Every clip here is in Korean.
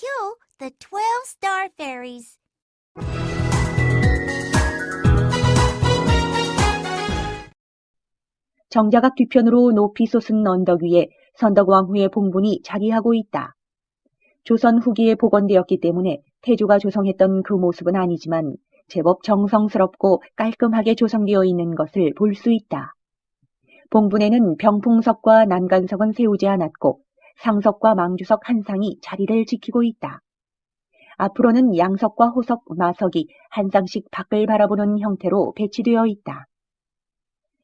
kill the 12 star fairies. 정자각 뒤편으로 높이 솟은 언덕 위에 선덕왕후의 봉분이 자리하고 있다. 조선 후기에 복원되었기 때문에 태조가 조성했던 그 모습은 아니지만 제법 정성스럽고 깔끔하게 조성되어 있는 것을 볼 수 있다. 봉분에는 병풍석과 난간석은 세우지 않았고 상석과 망주석 한 상이 자리를 지키고 있다. 앞으로는 양석과 호석, 마석이 한 쌍씩 밖을 바라보는 형태로 배치되어 있다.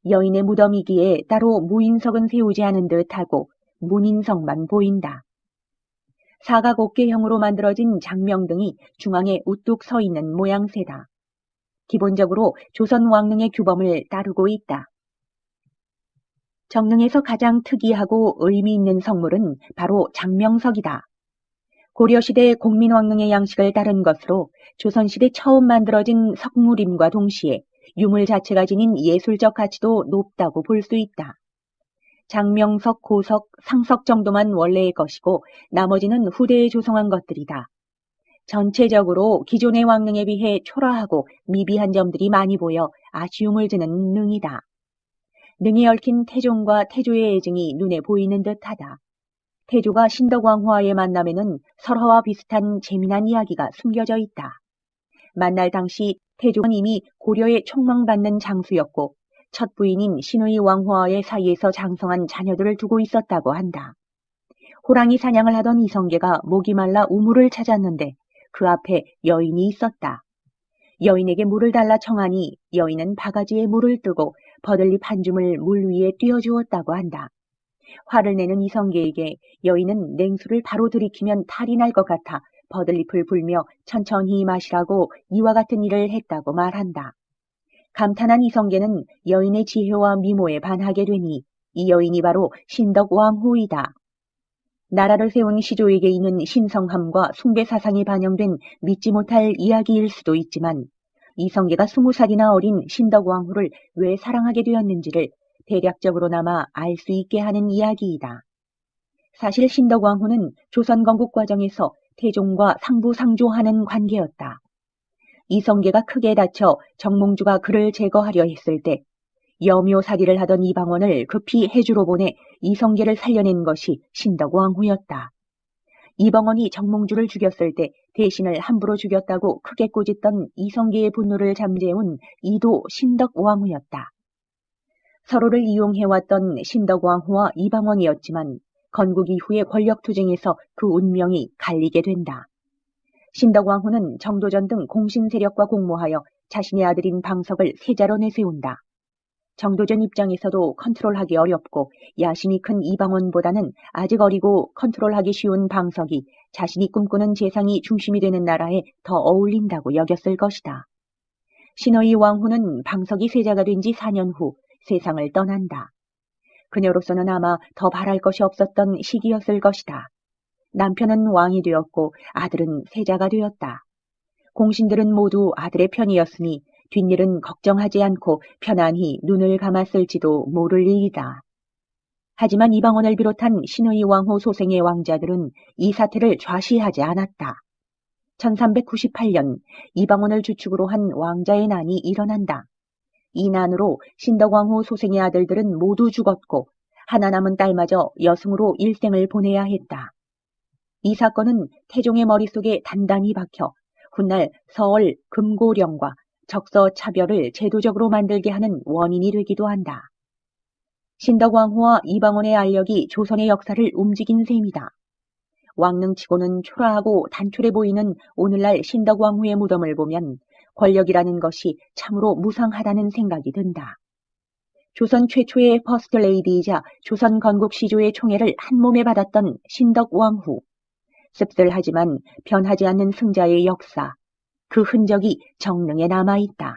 여인의 무덤이기에 따로 무인석은 세우지 않은 듯하고 문인석만 보인다. 사각옥계형으로 만들어진 장명등이 중앙에 우뚝 서 있는 모양새다. 기본적으로 조선 왕릉의 규범을 따르고 있다. 정릉에서 가장 특이하고 의미 있는 성물은 바로 장명석이다. 고려시대 공민왕릉의 양식을 따른 것으로 조선시대 처음 만들어진 석물임과 동시에 유물 자체가 지닌 예술적 가치도 높다고 볼 수 있다. 장명석, 고석, 상석 정도만 원래의 것이고 나머지는 후대에 조성한 것들이다. 전체적으로 기존의 왕릉에 비해 초라하고 미비한 점들이 많이 보여 아쉬움을 주는 능이다. 능에 얽힌 태종과 태조의 애증이 눈에 보이는 듯하다. 태조가 신덕왕후와의 만남에는 설화와 비슷한 재미난 이야기가 숨겨져 있다. 만날 당시 태조는 이미 고려에 촉망받는 장수였고 첫 부인인 신의 왕후와의 사이에서 장성한 자녀들을 두고 있었다고 한다. 호랑이 사냥을 하던 이성계가 목이 말라 우물을 찾았는데 그 앞에 여인이 있었다. 여인에게 물을 달라 청하니 여인은 바가지에 물을 뜨고 버들잎 한 줌을 물 위에 띄워주었다고 한다. 화를 내는 이성계에게 여인은 냉수를 바로 들이키면 탈이 날 것 같아 버들잎을 불며 천천히 마시라고 이와 같은 일을 했다고 말한다. 감탄한 이성계는 여인의 지혜와 미모에 반하게 되니 이 여인이 바로 신덕왕후이다. 나라를 세운 시조에게 있는 신성함과 숭배 사상이 반영된 믿지 못할 이야기일 수도 있지만 이성계가 20살이나 어린 신덕왕후를 왜 사랑하게 되었는지를 대략적으로나마 알 수 있게 하는 이야기이다. 사실 신덕왕후는 조선 건국 과정에서 태종과 상부상조하는 관계였다. 이성계가 크게 다쳐 정몽주가 그를 제거하려 했을 때 여묘살이를 하던 이방원을 급히 해주로 보내 이성계를 살려낸 것이 신덕왕후였다. 이방원이 정몽주를 죽였을 때 대신을 함부로 죽였다고 크게 꾸짖던 이성계의 분노를 잠재운 이도 신덕왕후였다. 서로를 이용해왔던 신덕왕후와 이방원이었지만 건국 이후의 권력투쟁에서 그 운명이 갈리게 된다. 신덕왕후는 정도전 등 공신 세력과 공모하여 자신의 아들인 방석을 세자로 내세운다. 정도전 입장에서도 컨트롤하기 어렵고 야심이 큰 이방원보다는 아직 어리고 컨트롤하기 쉬운 방석이 자신이 꿈꾸는 재상이 중심이 되는 나라에 더 어울린다고 여겼을 것이다. 신의 왕후는 방석이 세자가 된 지 4년 후 세상을 떠난다. 그녀로서는 아마 더 바랄 것이 없었던 시기였을 것이다. 남편은 왕이 되었고 아들은 세자가 되었다. 공신들은 모두 아들의 편이었으니 뒷일은 걱정하지 않고 편안히 눈을 감았을지도 모를 일이다. 하지만 이방원을 비롯한 신의 왕후 소생의 왕자들은 이 사태를 좌시하지 않았다. 1398년 이방원을 주축으로 한 왕자의 난이 일어난다. 이 난으로 신덕왕후 소생의 아들들은 모두 죽었고 하나 남은 딸마저 여승으로 일생을 보내야 했다. 이 사건은 태종의 머릿속에 단단히 박혀 훗날 서얼 금고령과 적서 차별을 제도적으로 만들게 하는 원인이 되기도 한다. 신덕왕후와 이방원의 알력이 조선의 역사를 움직인 셈이다. 왕릉치고는 초라하고 단촐해 보이는 오늘날 신덕왕후의 무덤을 보면 권력이라는 것이 참으로 무상하다는 생각이 든다. 조선 최초의 퍼스트레이디이자 조선 건국 시조의 총애를 한몸에 받았던 신덕왕후. 씁쓸하지만 변하지 않는 승자의 역사, 그 흔적이 정릉에 남아있다.